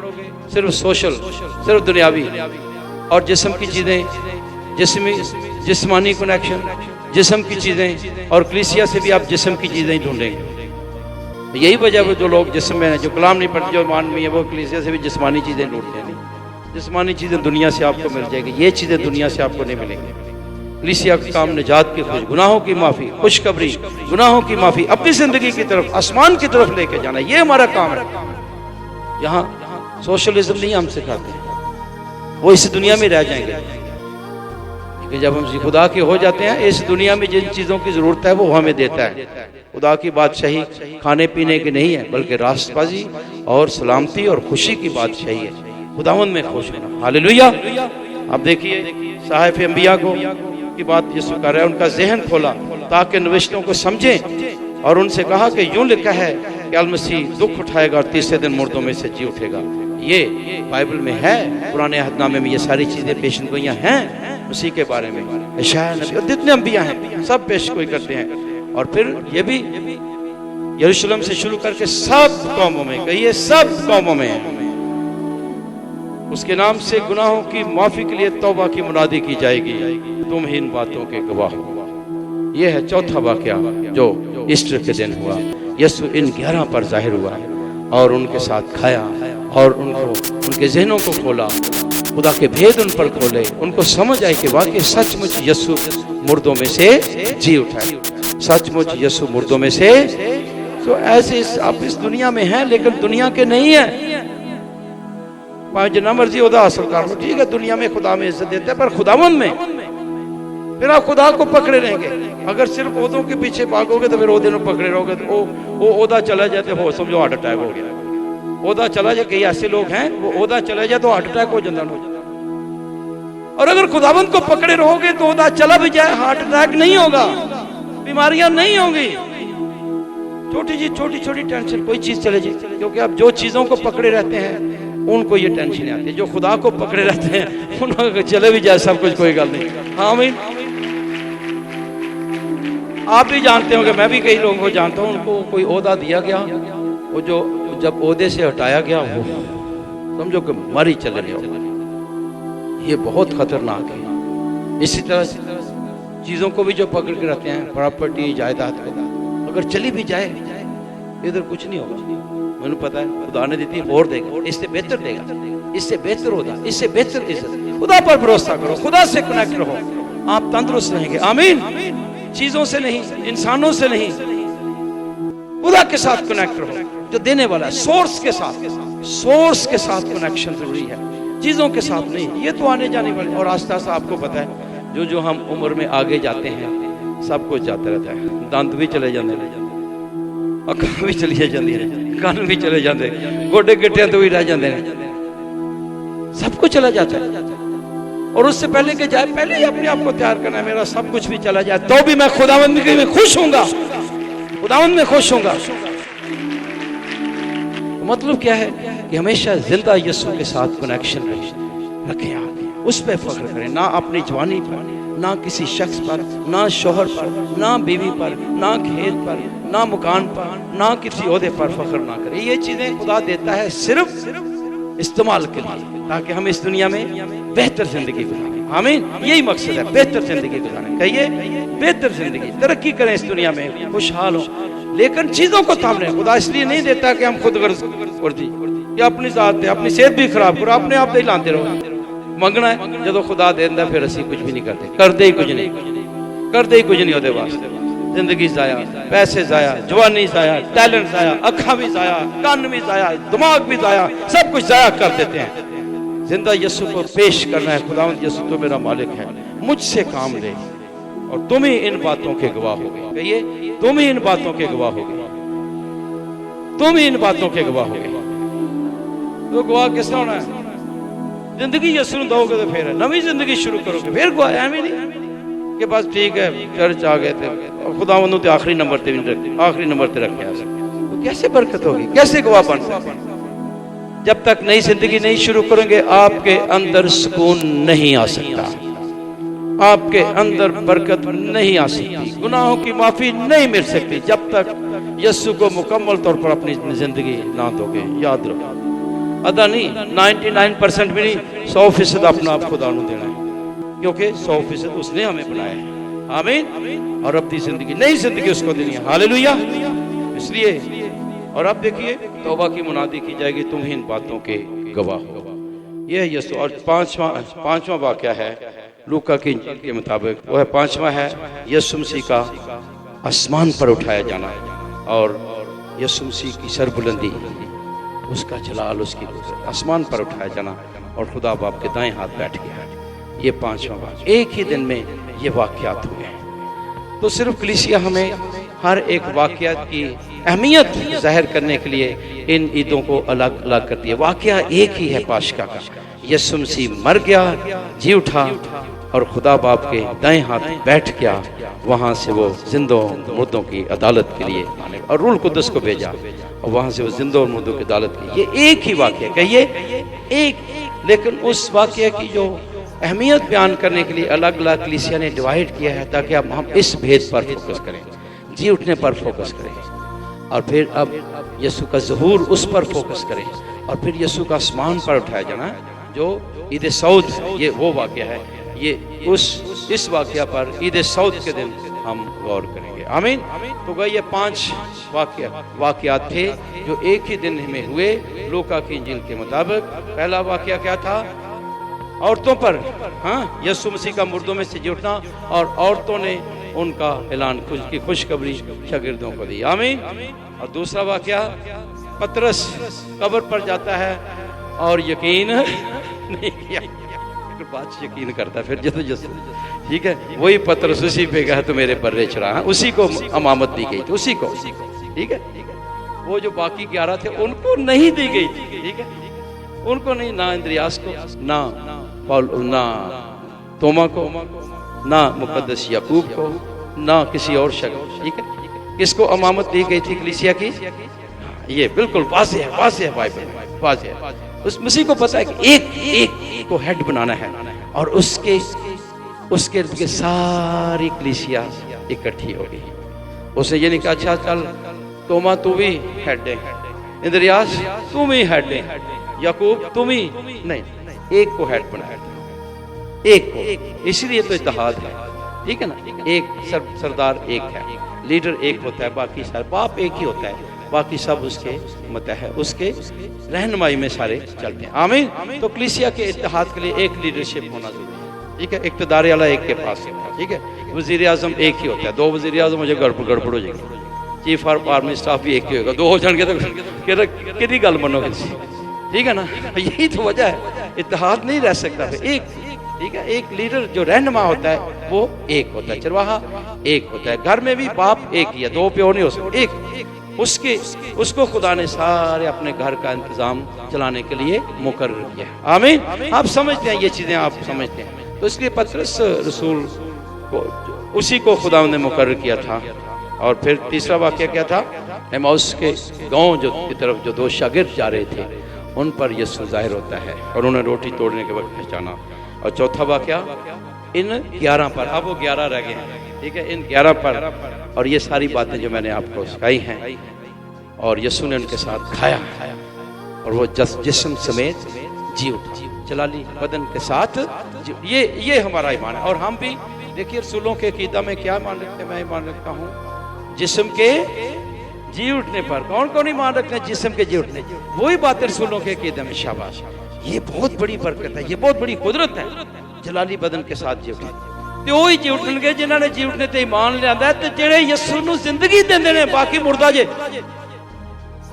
सिर्फ सोशल, सिर्फ दुनियावी और जिस्म की चीज़ें, जिस्मानी कनेक्शन, जिस्म की चीज़ें, और कलीसिया से भी आप जिस्म की चीज़ें ही ढूंढेंगे। यही वजह है जो लोग जिस्म में हैं, जो कलाम नहीं पढ़ते, जो मान में है, वो कलीसिया से भी जिस्मानी चीज़ें ढूंढते हैं। नहीं, जिस्मानी चीज़ें दुनिया से आपको मिल जाएगी, ये चीज़ें दुनिया से आपको नहीं मिलेंगी। कलीसिया का काम निजात की खोज, गुनाहों की माफ़ी, खुशखबरी, गुनाहों की माफ़ी, अपनी ज़िंदगी की तरफ, आसमान की तरफ लेके जाना, ये हमारा काम है। यहाँ सोशलिज्म नहीं हम सिखाते, वो इस दुनिया में रह जाएंगे। लेकिन जब हम खुदा के हो जाते हैं, इस दुनिया में जिन चीज़ों की ज़रूरत है वो हमें देता है। खुदा की बादशाही खाने पीने की नहीं है, बल्कि रास्तबाजी और सलामती और खुशी की बादशाही है। खुदावंद में खुश होना। हालेलुया। अब देखिए सहाइफ अंबिया को की बात यीशु कर रहा है, उनका जहन खोला ताकि नविश्तों को समझें, और उनसे कहा कि यूं लिखा है कि अल मसीह दुख उठाएगा और तीसरे दिन मुर्दों में से जी उठेगा। ये बाइबल में है, पुराने अहदनामे में ये सारी चीजें पेशन गोइयां हैं मसीह के बारे में। यशायाह नबी और जितने अंबिया हैं सब पेश गोई करते हैं। और फिर ये भी यरूशलेम से शुरू करके सब कौमों में, कहिए सब कौमों में उसके नाम से गुनाहों की माफी के लिए तौबा की मुनादी की जाएगी, तुम ही इन बातों के गवाह हो। यह है चौथा वाकया जो ईस्टर के दिन हुआ। यीशु इन 11 पर जाहिर हुआ और उनके साथ खाया और उनको, उनके जहनों को खोला, खुदा के भेद उन पर खोले, उनको समझ आए कि वाकई सचमुच यीशु मुर्दों में से जी उठा है, सचमुच यीशु मुर्दों में से। तो ऐसे आप इस दुनिया में हैं लेकिन दुनिया के नहीं है। जितना मर्जी उदा हासिल कर लो, ठीक है, दुनिया में खुदा में इज्जत देते हैं, पर खुदावंद में फिर आप खुदा को पकड़े रहेंगे। अगर सिर्फ ओहदों के पीछे भागोगे तो फिर ओहदे में पकड़े रहोगे, तो वो ओहदा चला जाए तो हो समझो हार्ट अटैक हो गया। ओहदा चला जाए, कई ऐसे लोग हैं वो ओहदा चला जाए तो हार्ट अटैक हो जाता है। और अगर खुदावंद को पकड़े रहोगे तो ओहदा चला भी जाए हार्ट अटैक नहीं होगा, बीमारियां नहीं होंगी। छोटी छोटी टेंशन कोई चीज चले जाए, क्योंकि आप जो चीजों को पकड़े रहते हैं उनको ये टेंशन आती है। जो खुदा को पकड़े रहते हैं उनको चले भी जाए सब कुछ, कोई गल नहीं। हाँ भाई, आप भी जानते हो कि मैं भी कई लोगों को जानता हूँ, उनको कोई ओहदा दिया गया, वो जो जब ओहदे से हटाया गया वो समझो कि मर ही चले गए। ये बहुत खतरनाक है। इसी तरह चीजों को भी जो पकड़ के रहते हैं, प्रॉपर्टी, जायदाद को, अगर चली भी जाए इधर कुछ नहीं होगा। मैंने पता है खुदा ने दी और देगा, इससे बेहतर देगा, इससे बेहतर होगा, इससे बेहतर इज्जत। खुदा पर भरोसा करो, खुदा से कनेक्ट रहो, आप तंदुरुस्त रहेंगे। आमीन। चीजों से नहीं, इंसानों से नहीं, खुदा के साथ कनेक्ट रहो जो देने वाला है, सोर्स के साथ कनेक्शन जरूरी है, चीजों के साथ नहीं। ये तो आने जाने वाले, और आस्ता आस्ता आपको पता है जो हम उम्र में आगे जाते हैं सब कुछ जाता रहता है। दांत भी चले जाते हैं, अखां भी चली जाती है, कान भी चले जाते, गोडे गिट्टियां तो भी रह जाते हैं, सब कुछ चला जाता है। और उससे पहले के जाए, पहले ही अपने आप को तैयार करना है, मेरा सब कुछ भी चला जाए तो भी मैं खुदावंद में खुश होऊंगा, खुदावंद में खुश होऊंगा। तो मतलब क्या है कि हमेशा जिंदा यीशु के साथ कनेक्शन रखें, आप उस पर फख्र करें, ना अपनी जवानी पर, ना किसी शख्स पर, ना शोहर पर, ना बीवी पर, ना खेत पर, ना मकान पर, ना किसी ओहदे पर फख्र ना करें। ये चीजें खुदा देता है सिर्फ इस्तेमाल के लिए, ताकि हम इस दुनिया में बेहतर जिंदगी गुजारें। आमीन। यही मकसद है, बेहतर जिंदगी गुजारें। कहिए बेहतर जिंदगी, तरक्की करें इस दुनिया में, खुशहाल हो। लेकिन चीजों को थामने खुदा इसलिए नहीं देता कि हम खुद गर्जी या अपनी जात अपनी सेहत भी खराब करो, अपने आप ही लाते रहो। मंगना है, जो खुदा देंदा फिर असी कुछ भी नहीं करते ही कुछ नहीं होते वास्ते। जिंदगी जाया, पैसे जाया, जवानी जाया, टैलेंट जाया, अखा भी जाया, कान भी जाया, दिमाग भी जाया, सब कुछ जाया कर देते हैं। जिंदा यीशु को पेश करना है। खुदावंद यीशु तो मेरा मालिक है, मुझसे काम ले और तुम ही इन बातों के गवाह होगे। कहिए, तुम ही इन बातों के गवाह होगे, तुम ही इन बातों के गवाह होगे। तो गवाह किसने होना है? जिंदगी यीशु ਨੂੰ दोगे तो फिर नवी जिंदगी शुरू करोगे, फिर गवाह है नहीं कि बस ठीक है चर्च आ गए थे और खुदावंद ने आखिरी नंबर पे आखिरी नंबर पे रखे। तो कैसे बरकत होगी, कैसे गवाह बन सकते? जब तक नई जिंदगी नहीं शुरू करेंगे आपके अंदर सुकून नहीं आ सकता, आपके अंदर बरकत नहीं आ सकती, गुनाहों की माफी नहीं मिल सकती जब तक यीशु को मुकम्मल तौर पर अपनी जिंदगी ना दोगे। याद रखो, अदा नहीं 99% भी नहीं, 100% अपना आप खुदा को देना है, क्योंकि 100% उसने हमें बनाया है। आमीन। और अपनी जिंदगी, नई जिंदगी उसको देनी है। हालेलुया। इसलिए और अब देखिए तौबा की मुनादी की जाएगी, तुम ही इन बातों के गवाह हो। यह है यीशु। और पांचवा वाकया है लूका की इंजील के मुताबिक, वो है पांचवा है यीशु मसीह का आसमान पर उठाया जाना और यीशु मसीह की सरबुलंदी, उसका जलाल, उसकी आसमान पर उठाया जाना और खुदा बाप के दाएं हाथ बैठ गया। ये पांचवा वाक्य एक ही दिन में ये वाकयात हुए हैं। तो सिर्फ कलीसिया हमें हर एक वाकयात की अहमियत जाहिर करने के लिए इन ईदों को अलग अलग करती है। वाकया एक ही है पाशका का, यीशु मसीह मर गया, जी उठा और खुदा बाप के दाएं हाथ बैठ गया। वहां से वो जिंदों मुर्दों की अदालत के लिए और रूल कुद्दस को भेजा और वहां से वो जिंदों मुर्दों की अदालत की। ये एक ही वाकया, कहिए एक। लेकिन उस वाकये की जो अहमियत बयान करने के लिए अलग अलग कलीसिया ने डिवाइड किया है, ताकि अब हम इस भेद पर फोकस करें, जी उठने पर फोकस करें और फिर अब यीशु का ज़हूर उस पर फोकस करें और फिर यीशु का आसमान पर उठाया जाना जो ईद सऊद, ये वो वाकया है। ये इस वाकया पर ईद सऊद के दिन हम गौर करेंगे। आमीन। तो गए ये 5 वाकयात थे जो एक ही दिन में हुए लूका की इंजील के मुताबिक। पहला वाकया क्या था? औरतों पर, हाँ, यीशु मसीह का मुर्दों में से जी उठना और औरतों ने उनका ऐलान की खुशखबरी शागिर्दों को दी। आमीन। और दूसरा वाकया, पतरस कब्र पर जाता है और यकीन नहीं किया, बात यकीन करता है फिर जैसे ठीक है, वही पतरस उसी पे गया तो मेरे बर्रे चढ़ा, उसी को अमामत दी गई थी, उसी को, ठीक है। वो जो बाकी 11 थे उनको नहीं दी गई थी, ठीक है, उनको नहीं, ना इंद्रियास को, ना पौल, ना तोमा को, ना मुकद्दस याकूब को, ना किसी और शख्स, ठीक है। किसको अमामत दी गई थी कलीसिया की? ये बिल्कुल वाज़ेह है, वाज़ेह है बाइबल, वाज़ेह है। उस मसीह को पता है कि एक को हेड बनाना है और उसके इर्द सारी कलीसिया इकट्ठी हो गई। उसने ये नहीं कहा अच्छा चल तोमा तू भी हेड है, इंद्रियास तुम ही हेड है, याकूब तुम ही नहीं, एक को हेड बनाया, एक को। इसलिए तो इत्तेहाद है, ठीक है ना। एक सरदार एक है, लीडर एक होता है, बाकी सारे बाप एक ही होता है, बाकी सब उसके मतहत, उसके रहनुमाई में सारे चलते हैं। आमीन। तो कलीसिया के इत्तेहाद के लिए एक लीडरशिप होना जरूरी है, ठीक है। इक़्तिदार वाला एक के पास है, ठीक है। वज़ीर आज़म एक ही होता है, 2 वज़ीर आज़म मुझे गड़बड़ हो जाएगी, चीफ ऑफ आर्मी स्टाफ भी एक ही होगा, 2 हो जाएंगे तो कितनी गल मनोगे, ठीक है ना। यही तो वजह है, इत्तेहाद नहीं रह सकता फिर, एक, ठीक है। एक लीडर जो रहनुमा होता है वो एक होता है, चरवाहा एक होता है। घर में भी बाप एक ही है, 2 प्यो नहीं हो सकते, एक। उसको खुदा ने सारे अपने घर का इंतजाम चलाने के लिए मुकर्रर किया। आमीन। आप समझते हैं ये चीजें, आप समझते हैं। तो इसलिए पतरस रसूल को, उसी को खुदा ने मुकर्रर किया था। और फिर तीसरा वाकया क्या था? एमाउस के गांव की तरफ जो 2 शागिर्द जा रहे थे उन पर यीशु जाहिर होता है और उन्हें रोटी तोड़ने के वक्त पहचाना। और चौथा वाकया इन 11 पर, अब वो 11 रह गए हैं, ठीक है, इन 11 पर। और ये सारी बातें जो मैंने आपको सिखाई हैं और यीशु ने उनके साथ खाया और वो जिस्म समेत जी उठा, जलाली बदन के साथ। ये हमारा ईमान है। और हम भी देखिए रसूलों के अकीदा में क्या मान रखते हैं? मैं ईमान रखता हूँ जिस्म के जी उठने पर। कौन कौन ईमान रखते हैं जिस्म के जी उठने? वही बात रसूलों के अकीदा में। शाबाश, ये बहुत बड़ी बरकत है, ये बहुत बड़ी कुदरत है, जलाली बदन के साथ जी उठा। तो वही जी उठनगे जिन्होंने जी उठने ते ईमान लिया है, तो जेड़े यीशु नूं जिंदगी देंदे ने, बाकी मुर्दा जे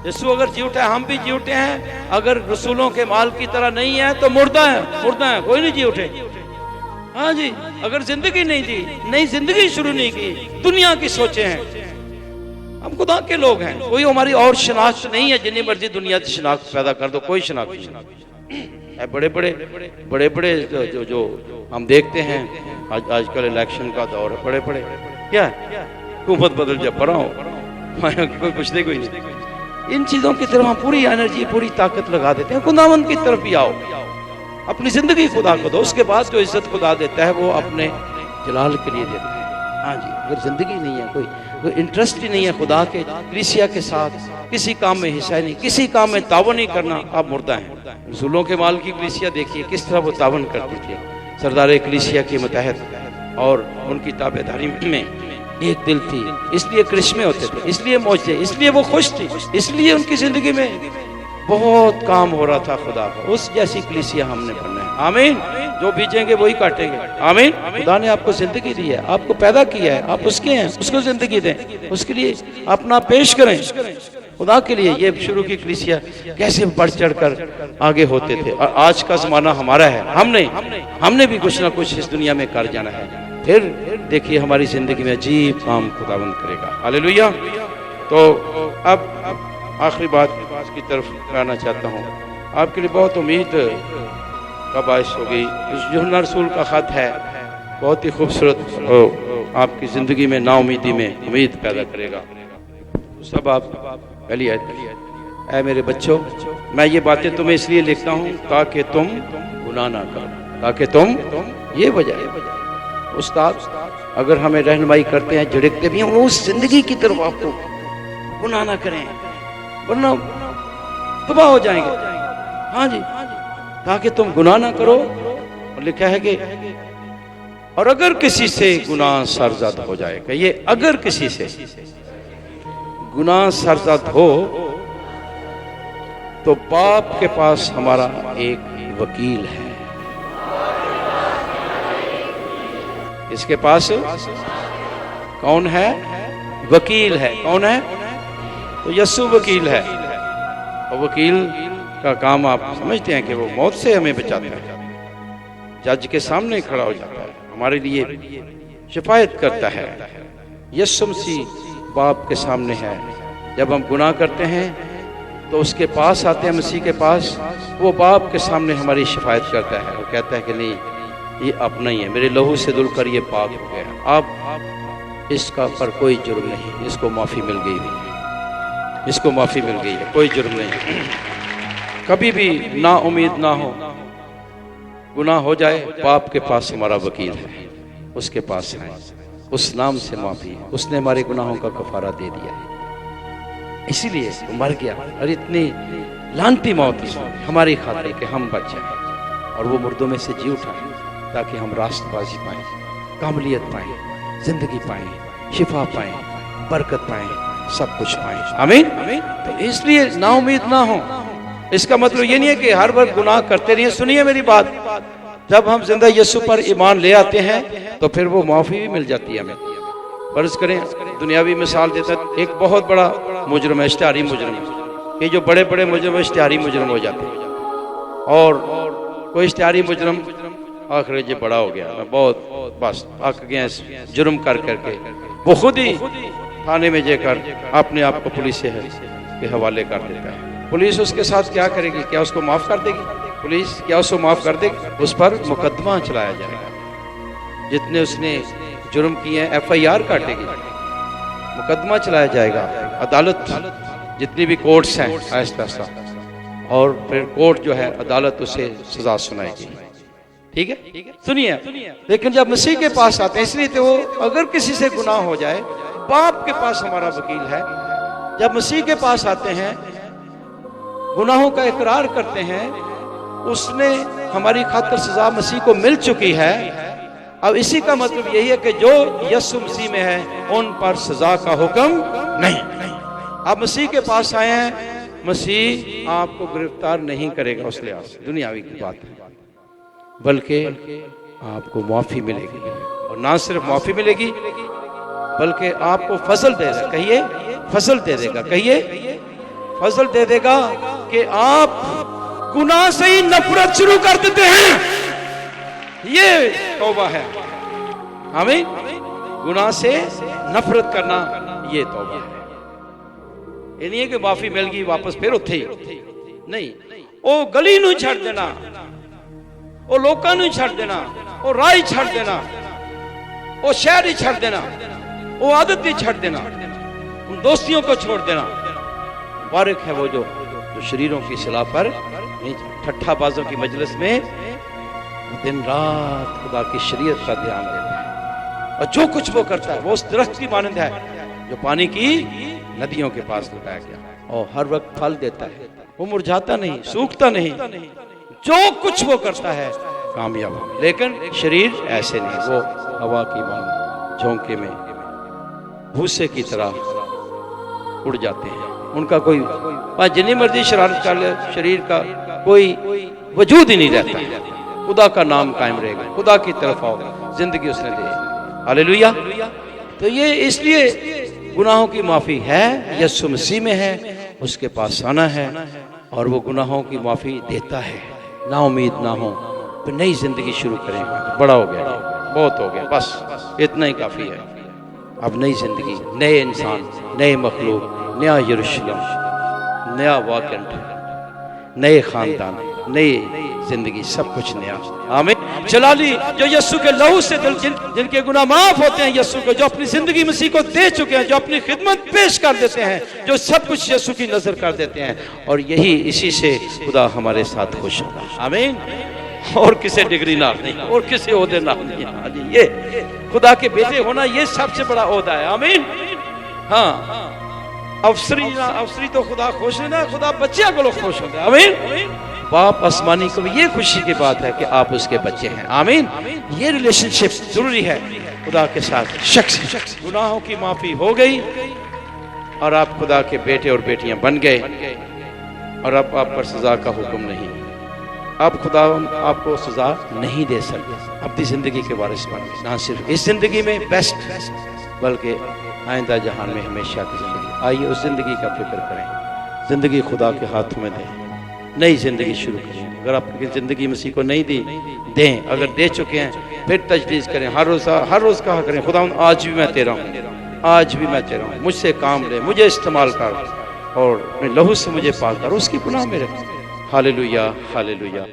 यीशु अगर जी उठा है, हम भी जी उठे हैं। अगर रसूलों के माल की तरह नहीं है तो मुर्दा है, कोई नहीं जी उठे। हाँ जी, अगर जिंदगी नहीं दी, नई जिंदगी शुरू नहीं की, दुनिया की सोचे हैं, हम खुदा के लोग हैं। कोई हमारी और शनाख्त नहीं है। जितनी मर्जी दुनिया की शनाख्त पैदा कर दो, कोई शनाख्त नहीं। बड़े बड़े जो हम देखते हैं, आजकल इलेक्शन का दौर है, बड़े बड़े क्या हुकूमत बदल जा पड़ा हो, कोई पूछते कोई नहीं। इन चीजों की तरफ हम पूरी एनर्जी, पूरी ताकत लगा देते हैं। खुदावंद की तरफ भी आओ, अपनी जिंदगी खुदा को दो। उसके बाद जो इज्जत खुदा देता है वो अपने जलाल के लिए देता है। हाँ जी, अगर जिंदगी नहीं है, कोई इंटरेस्ट ही नहीं है खुदा के कलीसिया के साथ, किसी काम में हिस्सा नहीं, किसी काम में तावन नहीं करना, आप मुर्दा हैं। रसूलों के माल की कलीसिया देखिए किस तरह वो तावन करती थी, सरदार कलीसिया के मतहत, और उनकी ताबेदारी में एक दिल थी। इसलिए करिश्मे होते थे, इसलिए मौजे, इसलिए वो खुश थी, इसलिए उनकी जिंदगी में बहुत काम हो रहा था खुदा का। उस जैसी कलीसिया हमने बनना है। आमीन। जो बीजेंगे वही काटेंगे। आमीन। खुदा ने आपको जिंदगी दी है, आपको पैदा किया है, आप उसके हैं, उसको जिंदगी दें, उसके लिए अपना पेश करें खुदा के लिए। ये शुरू की कलीसिया कैसे बढ़ चढ़ कर आगे होते थे, और आज का जमाना हमारा है। हमने भी कुछ ना कुछ इस दुनिया में कर जाना है। फिर देखिए हमारी जिंदगी में अजीब काम खुदावंद करेगा। हालेलुया। तो अब आखिरी बात की तरफ आना चाहता हूँ। आपके लिए बहुत उम्मीद का बायस होगी। यूहन्ना रसूल का खत है, बहुत ही खूबसूरत, आपकी जिंदगी में नाउमीदी में उम्मीद पैदा करेगा। सब आप पहली आयत, ऐ मेरे बच्चों, मैं ये बातें तुम्हें इसलिए लिखता हूँ ताकि तुम गुनाह ना करो। ताकि तुम, ये वजह, उस्ताद अगर हमें रहनुमाई करते हैं, झिड़कते भी हैं, वो उस जिंदगी की तरफ आपको गुनाह ना करें, वरना तबाह हो जाएंगे। हाँ जी, ताकि तुम गुनाह ना करो। और लिखा है कि और अगर किसी से गुनाह सरजद हो जाए, कहिए अगर किसी से गुनाह सरजद हो तो बाप के पास हमारा एक वकील है। इसके पास कौन है? वकील है। कौन है? तो यीशु वकील है। और वकील का काम आप समझते हैं कि वो मौत से हमें बचाता है, जज के सामने खड़ा हो जाता है, हमारे लिए शिफायत करता है। यीशु मसीह बाप के सामने है। जब हम गुनाह करते हैं तो उसके पास आते हैं, मसीह के पास, वो बाप के सामने हमारी शिफायत करता है और कहता है कि नहीं, ये अपना ही है, मेरे लहू से धुलकर ये पाक हो गया, अब इसका पर कोई जुर्म नहीं, इसको माफ़ी मिल गई है, इसको माफ़ी मिल गई है, कोई जुर्म नहीं। कभी भी ना उम्मीद ना हो, गुनाह हो जाए, बाप के पास हमारा वकील है, उसके पास है, उस नाम से माफ़ी है, उसने हमारे गुनाहों का कफारा दे दिया है, इसीलिए वो मर गया। और इतनी लानती मौत हमारी खातिर कि हम बच जाए, और वो मुर्दों में से जी उठा ताकि हम रास्तबाजी पाएं, कामलियत पाएं, जिंदगी पाएं, शिफा पाएं, बरकत पाएं, सब कुछ पाएं। आमीन। तो इसलिए ना उम्मीद ना हो, इसका मतलब ये नहीं है कि हर वक्त गुनाह करते रहिए। सुनिए मेरी बात, जब हम जिंदा यीशु पर ईमान ले आते हैं तो फिर वो माफ़ी भी मिल जाती है हमें। फर्ज करें, दुनियावी मिसाल देता है, एक बहुत बड़ा मुजरम है, इश्तिहारी मुजरम, ये जो बड़े बड़े मुजरम इश्तिहारी मुजरम हो जाते हैं, और कोई इश्तिहारी मुजरम आखिर ये बड़ा हो गया, मैं बहुत बस थक गया इस जुर्म कर करके, वो खुद ही थाने में जाकर अपने आप को पुलिस के हवाले कर देता है। पुलिस उसके साथ क्या करेगी? क्या उसको माफ़ कर देगी? पुलिस क्या उसको माफ़ कर देगी? उस पर मुकदमा चलाया जाएगा, जितने उसने जुर्म किए हैं FIR काटेगी, मुकदमा चलाया जाएगा, अदालत जितनी भी कोर्ट्स हैं आहिस्ता आहिस्ता, और फिर कोर्ट जो है अदालत उसे सजा सुनाएगी। ठीक है, सुनिए। लेकिन जब मसीह के पास आते हैं, इसलिए तो वो अगर किसी से गुनाह हो जाए, बाप के पास हमारा वकील है। जब मसीह के पास आते हैं, गुनाहों का इकरार करते हैं, उसने हमारी खातिर सजा मसीह को मिल चुकी है। अब इसी का मतलब यही है कि जो यीशु मसीह में है उन पर सजा का हुक्म नहीं। आप मसीह के पास आए हैं, मसीह आपको गिरफ्तार नहीं करेगा उस लिहाज से, दुनियावी की बात है, बल्कि आपको माफ़ी मिलेगी, और ना सिर्फ माफ़ी मिलेगी बल्कि आपको फजल दे देगा। कहिए फजल दे देगा, कहिए फजल दे देगा कि आप गुनाह से ही नफरत शुरू कर देते हैं। ये तौबा है। आमीन। गुनाह से नफरत करना ये तौबा है। ये नहीं है कि माफी मिल गई वापस फिर उठे नहीं। वो गली नूं छड़ देना, वो लोकां नूं छड़ देना, वो राह ही छड़ देना, वो शहर ही छड़ देना, वो आदत ही छड़ देना, उन दोस्तियों को छोड़ देना। मुबारक है वो जो शरीरों की सलाह पर नहीं, ठट्ठाबाजों की मजलिस में दिन रात खुदा की शरीयत का ध्यान देता है और जो कुछ वो करता है वो उस दरख्त की मानंद है जो पानी की नदियों के पास लगाया गया और हर वक्त फल देता है। वो मुरझाता नहीं, सूखता नहीं, जो कुछ वो करता है कामयाब हो। लेकिन शरीर ऐसे नहीं, वो हवा की मानो झोंके में भूसे की तरह उड़ जाते हैं। उनका कोई जितनी मर्जी शरारत कर ले, शरीर का कोई वजूद ही नहीं रहता। खुदा का नाम कायम रहेगा, खुदा की तरफ आओ, जिंदगी उसने दी। हालेलुया। तो ये इसलिए गुनाहों की माफी है, यीशु मसीह में है, उसके पास आना है और वो गुनाहों की माफी देता है। ना उम्मीद ना हो तो नई जिंदगी शुरू करें। बड़ा हो गया, बहुत हो गया, बस इतना ही काफी है। अब नई जिंदगी, नए इंसान, नए मखलूक, नया यरूशलेम, नया वाकंड, नए खानदान, नई जिंदगी, सब कुछ नया। आमीन। जलाली जो यीशु के लहू से जिनके गुनाह माफ होते हैं, यीशु को जो अपनी जिंदगी मसीह को दे चुके हैं, जो अपनी खिदमत पेश कर देते हैं, जो सब कुछ यीशु की नजर कर देते हैं, और यही इसी से खुदा हमारे साथ खुश होगा। आमीन। और किसी डिग्री ना नहीं, और किसी ओहदे ना नहीं। ये खुदा के बेटे होना ये सबसे बड़ा ओहदा है। आमीन। हाँ, अफसरी तो खुदा खुश है ना, खुदा बच्चे को लोग खुश होते हैं। आमीन। बाप आसमानी को ये खुशी की बात है कि आप उसके बच्चे हैं। आमीन। ये रिलेशनशिप जरूरी है खुदा के साथ। शख्स गुनाहों की माफी हो गई और आप खुदा के बेटे और बेटियां बन गए और अब आप पर सजा का हुक्म नहीं। अब खुदा आपको सजा नहीं दे सकते। अपनी जिंदगी के वारिस बन गए, ना सिर्फ इस जिंदगी में बेस्ट, बल्कि आइंदा जहान में हमेशा की जिंदगी। आइए उस जिंदगी का फिक्र करें। जिंदगी खुदा के हाथों में दें, नई जिंदगी शुरू करें। अगर आपकी जिंदगी मसीह को नहीं दी, दें। अगर दे चुके हैं फिर तजदीद करें। हर रोज कहा करें, खुदा आज भी मैं तेरा हूँ, आज भी मैं तेरा हूँ, मुझसे काम ले, मुझे इस्तेमाल कर और अपने लहू से मुझे पाक कर, उसकी गुनाह में रख। Hallelujah, hallelujah.